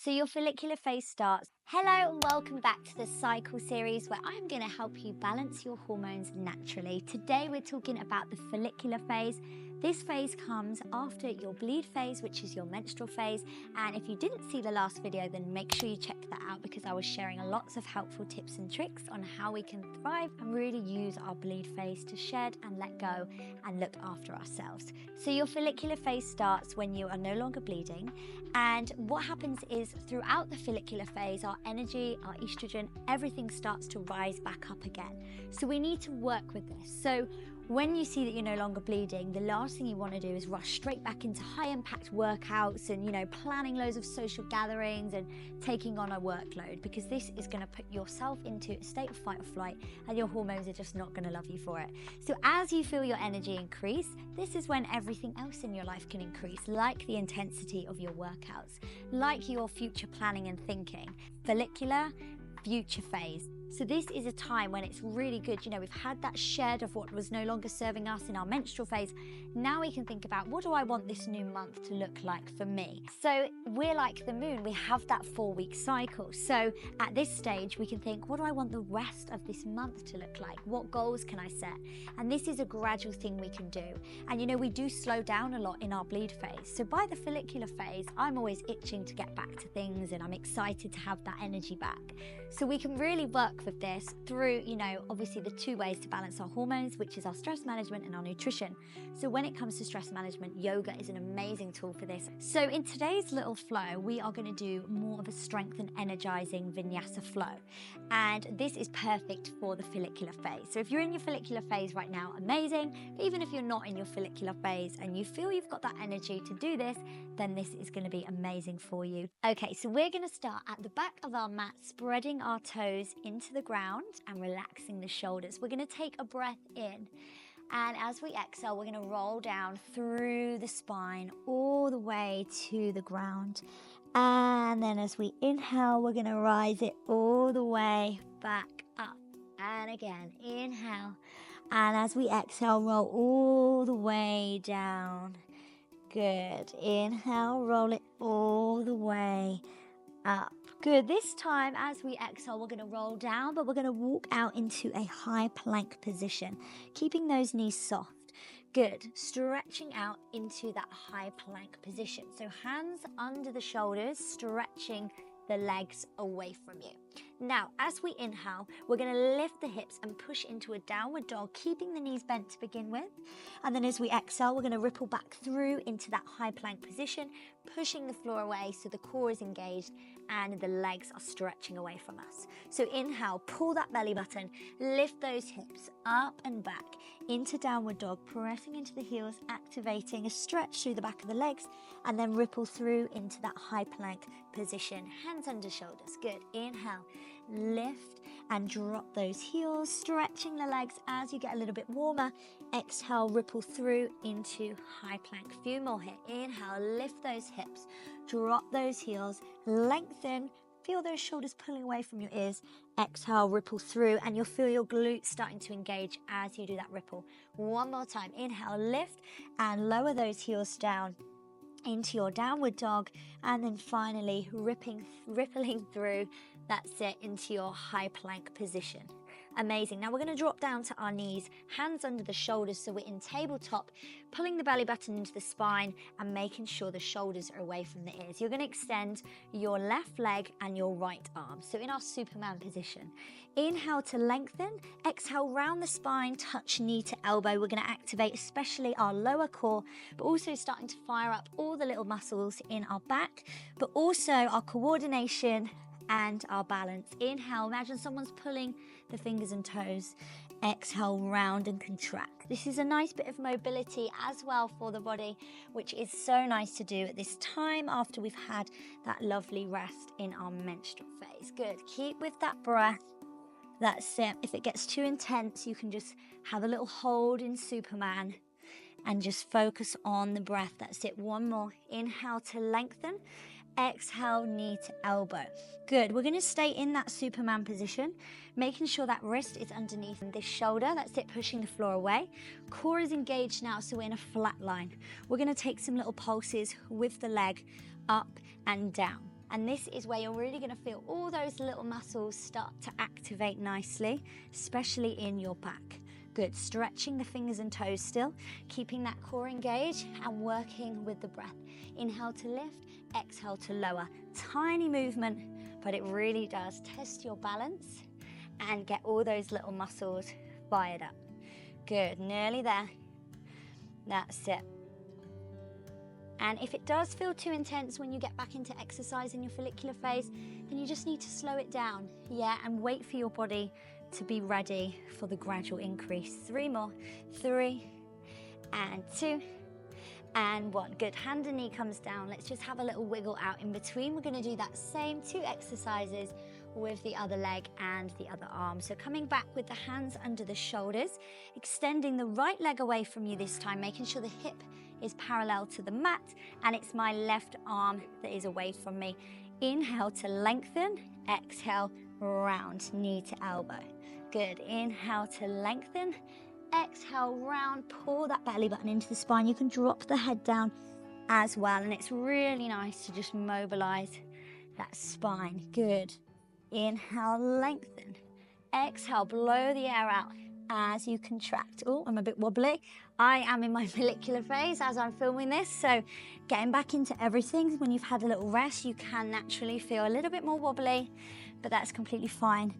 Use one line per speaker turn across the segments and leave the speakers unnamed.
So your follicular phase starts. Hello and welcome back to the cycle series where I'm going to help you balance your hormones naturally. Today we're talking about the follicular phase. This phase comes after your bleed phase, which is your menstrual phase. And if you didn't see the last video, then make sure you check that out because I was sharing lots of helpful tips and tricks on how we can thrive and really use our bleed phase to shed and let go and look after ourselves. So your follicular phase starts when you are no longer bleeding. And what happens is throughout the follicular phase, our energy, our estrogen, everything starts to rise back up again. So we need to work with this. So when you see that you're no longer bleeding, the last thing you want to do is rush straight back into high impact workouts and, planning loads of social gatherings and taking on a workload, because this is going to put yourself into a state of fight or flight and your hormones are just not going to love you for it. So as you feel your energy increase, this is when everything else in your life can increase, like the intensity of your workouts, like your future planning and thinking. Follicular future phase. So this is a time when it's really good, we've had that shed of what was no longer serving us in our menstrual phase. Now we can think about, what do I want this new month to look like for me? So we're like the moon, we have that 4-week cycle. So at this stage, we can think, what do I want the rest of this month to look like? What goals can I set? And this is a gradual thing we can do. And we do slow down a lot in our bleed phase. So by the follicular phase, I'm always itching to get back to things and I'm excited to have that energy back. So we can really work with this through, obviously the 2 ways to balance our hormones, which is our stress management and our nutrition. So when it comes to stress management, yoga is an amazing tool for this. So in today's little flow, we are going to do more of a strength and energizing Vinyasa flow. And this is perfect for the follicular phase. So if you're in your follicular phase right now, amazing. But even if you're not in your follicular phase and you feel you've got that energy to do this, then this is going to be amazing for you. Okay, so we're going to start at the back of our mat, spreading our toes into the ground and relaxing the shoulders. We're going to take a breath in, and as we exhale, we're going to roll down through the spine all the way to the ground. And then as we inhale, we're going to rise it all the way back up. And again, inhale. And as we exhale, roll all the way down. Good. Inhale, roll it all the way up. Good. This time, as we exhale, we're going to roll down, but we're going to walk out into a high plank position, keeping those knees soft. Good. Stretching out into that high plank position. So hands under the shoulders, stretching the legs away from you. Now, as we inhale, we're going to lift the hips and push into a downward dog, keeping the knees bent to begin with. And then as we exhale, we're going to ripple back through into that high plank position, pushing the floor away so the core is engaged and the legs are stretching away from us. So inhale, pull that belly button, lift those hips up and back into downward dog, pressing into the heels, activating a stretch through the back of the legs, and then ripple through into that high plank position, hands under shoulders. Good. Inhale, lift and drop those heels, stretching the legs as you get a little bit warmer. Exhale, ripple through into high plank. A few more here. Inhale, lift those hips, drop those heels, lengthen, feel those shoulders pulling away from your ears. Exhale, ripple through, and you'll feel your glutes starting to engage as you do that ripple. One more time. Inhale, lift and lower those heels down into your downward dog, and then finally rippling through, that's it, into your high plank position. Amazing. Now we're going to drop down to our knees, hands under the shoulders, so we're in tabletop, pulling the belly button into the spine and making sure the shoulders are away from the ears. You're going to extend your left leg and your right arm, so in our Superman position. Inhale to lengthen, exhale, round the spine, touch knee to elbow. We're going to activate especially our lower core, but also starting to fire up all the little muscles in our back, but also our coordination and our balance. Inhale, imagine someone's pulling the fingers and toes. Exhale, round and contract. This is a nice bit of mobility as well for the body, which is so nice to do at this time after we've had that lovely rest in our menstrual phase. Good. Keep with that breath. That's it. If it gets too intense, you can just have a little hold in Superman and just focus on the breath. That's it. One more. Inhale to lengthen. Exhale, knee to elbow. Good. We're going to stay in that Superman position, making sure that wrist is underneath this shoulder. That's it, pushing the floor away. Core is engaged now, so we're in a flat line. We're going to take some little pulses with the leg up and down. And this is where you're really going to feel all those little muscles start to activate nicely, especially in your back. Good, stretching the fingers and toes still, keeping that core engaged and working with the breath. Inhale to lift, exhale to lower. Tiny movement, but it really does test your balance and get all those little muscles fired up. Good, nearly there. That's it. And if it does feel too intense when you get back into exercise in your follicular phase, then you just need to slow it down, yeah, and wait for your body to be ready for the gradual increase. 3 more, 3, and 2, and 1. Good, hand and knee comes down. Let's just have a little wiggle out in between. We're gonna do that same 2 exercises with the other leg and the other arm. So coming back with the hands under the shoulders, extending the right leg away from you this time, making sure the hip is parallel to the mat, and it's my left arm that is away from me. Inhale to lengthen, exhale, round, knee to elbow. Good, inhale to lengthen, exhale, round, pull that belly button into the spine. You can drop the head down as well, and it's really nice to just mobilize that spine. Good, inhale, lengthen, exhale, blow the air out as you contract. Oh, I'm a bit wobbly. I am in my follicular phase as I'm filming this, so getting back into everything. When you've had a little rest, you can naturally feel a little bit more wobbly, but that's completely fine.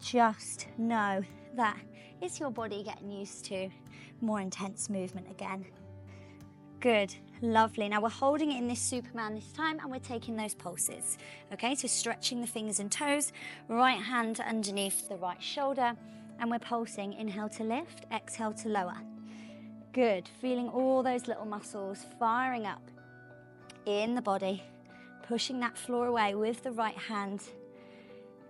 Just know that it's your body getting used to more intense movement again. Good, lovely. Now we're holding it in this Superman this time, and we're taking those pulses. Okay, so stretching the fingers and toes, right hand underneath the right shoulder, and we're pulsing. Inhale to lift, exhale to lower. Good, feeling all those little muscles firing up in the body, pushing that floor away with the right hand.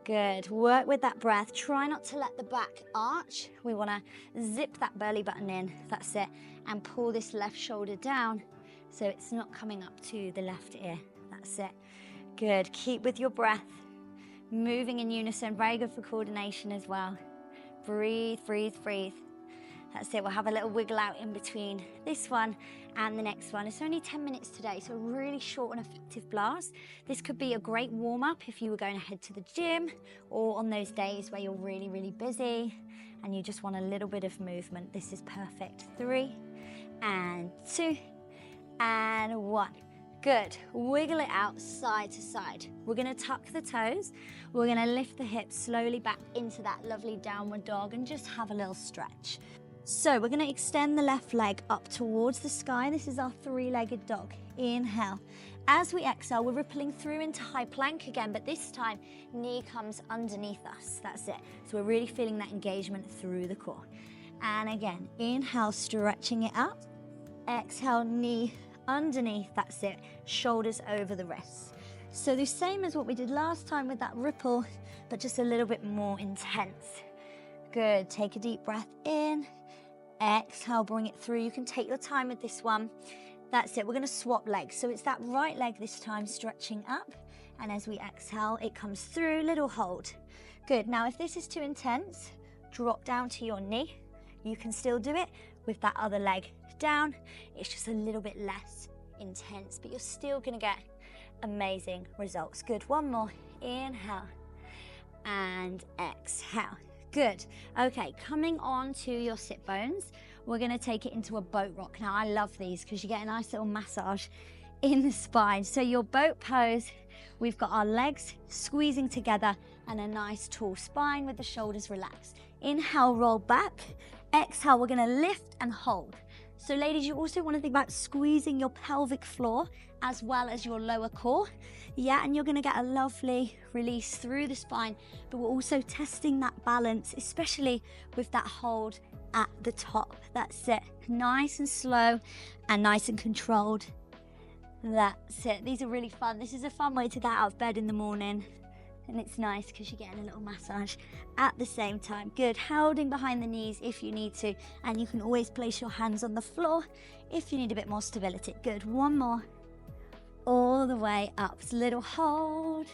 Good, work with that breath. Try not to let the back arch. We wanna zip that belly button in, that's it, and pull this left shoulder down so it's not coming up to the left ear, that's it. Good, keep with your breath, moving in unison, very good for coordination as well. Breathe, breathe, breathe. That's it, we'll have a little wiggle out in between this one and the next one. It's only 10 minutes today, so a really short and effective blast. This could be a great warm-up if you were going ahead to the gym, or on those days where you're really, really busy and you just want a little bit of movement. This is perfect. 3, and 2, and 1. Good, wiggle it out side to side. We're gonna tuck the toes. We're gonna lift the hips slowly back into that lovely downward dog and just have a little stretch. So we're gonna extend the left leg up towards the sky. This is our 3-legged dog. Inhale. As we exhale, we're rippling through into high plank again, but this time, knee comes underneath us. That's it. So we're really feeling that engagement through the core. And again, inhale, stretching it up. Exhale, knee underneath, that's it. Shoulders over the wrists. So the same as what we did last time with that ripple, but just a little bit more intense. Good, take a deep breath in. Exhale, bring it through. You can take your time with this one. That's it, we're gonna swap legs. So it's that right leg this time, stretching up. And as we exhale, it comes through, little hold. Good, now if this is too intense, drop down to your knee. You can still do it with that other leg down. It's just a little bit less intense, but you're still gonna get amazing results. Good, one more, inhale and exhale. Good, okay, coming on to your sit bones, we're gonna take it into a boat rock. Now I love these because you get a nice little massage in the spine. So your boat pose, we've got our legs squeezing together and a nice tall spine with the shoulders relaxed. Inhale, roll back. Exhale, we're gonna lift and hold. So ladies, you also wanna think about squeezing your pelvic floor as well as your lower core. Yeah, and you're gonna get a lovely release through the spine, but we're also testing that balance, especially with that hold at the top. That's it, nice and slow and nice and controlled. That's it, these are really fun. This is a fun way to get out of bed in the morning. And it's nice because you're getting a little massage at the same time. Good, holding behind the knees if you need to, and you can always place your hands on the floor if you need a bit more stability. Good, one more, all the way up. It's a little hold,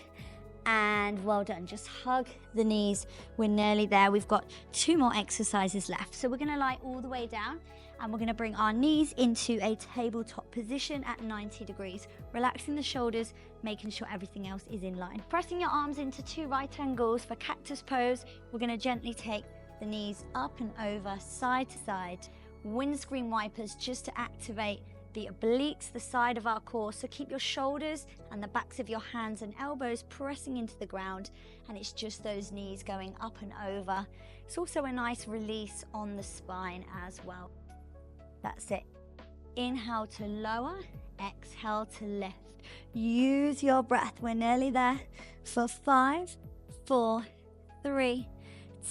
and well done. Just hug the knees, we're nearly there. We've got 2 more exercises left. So we're gonna lie all the way down, And we're going to bring our knees into a tabletop position at 90 degrees, relaxing the shoulders, making sure everything else is in line. Pressing your arms into 2 right angles for cactus pose. We're going to gently take the knees up and over, side to side. Windscreen wipers just to activate the obliques, the side of our core. So keep your shoulders and the backs of your hands and elbows pressing into the ground, and it's just those knees going up and over. It's also a nice release on the spine as well. That's it. Inhale to lower, exhale to lift. Use your breath. We're nearly there for 5, 4, 3,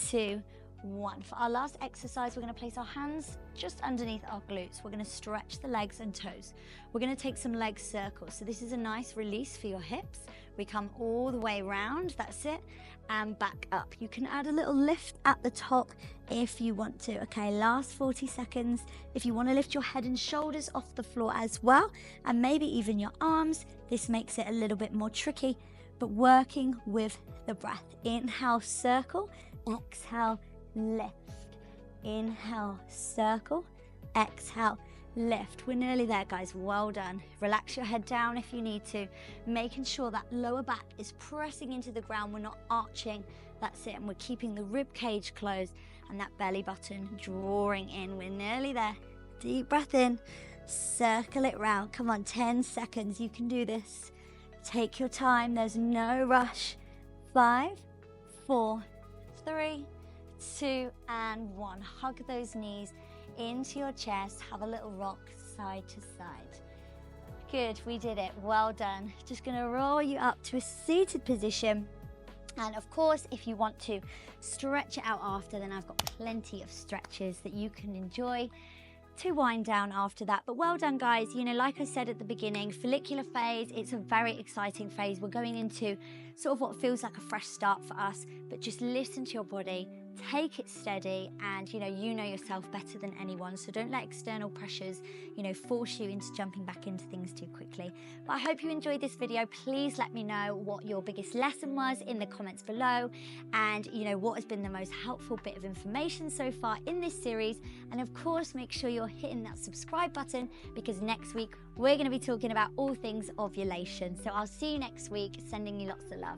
2, 1. For our last exercise, we're going to place our hands just underneath our glutes. We're going to stretch the legs and toes. We're going to take some leg circles. So this is a nice release for your hips. We come all the way round, that's it, and back up. You can add a little lift at the top if you want to. Okay, last 40 seconds. If you want to lift your head and shoulders off the floor as well, and maybe even your arms, this makes it a little bit more tricky, but working with the breath. Inhale, circle, exhale, lift. Inhale, circle, exhale, lift. We're nearly there, guys. Well done. Relax your head down if you need to, making sure that lower back is pressing into the ground. We're not arching. That's it. And we're keeping the rib cage closed and that belly button drawing in. We're nearly there. Deep breath in, circle it round. Come on, 10 seconds. You can do this. Take your time. There's no rush. 5, 4, 3, 2, and 1. Hug those knees into your chest. Have a little rock side to side. Good, we did it. Well done. Just going to roll you up to a seated position. And of course, if you want to stretch it out after, then I've got plenty of stretches that you can enjoy to wind down after that. But well done, guys. You know, like I said at the beginning, follicular phase, it's a very exciting phase. We're going into sort of what feels like a fresh start for us, but just listen to your body, take it steady, and you know yourself better than anyone, so don't let external pressures force you into jumping back into things too quickly. But I hope you enjoyed this video. Please let me know what your biggest lesson was in the comments below, and what has been the most helpful bit of information so far in this series. And of course, make sure you're hitting that subscribe button, because next week we're going to be talking about all things ovulation. So I'll see you next week. Sending you lots of love.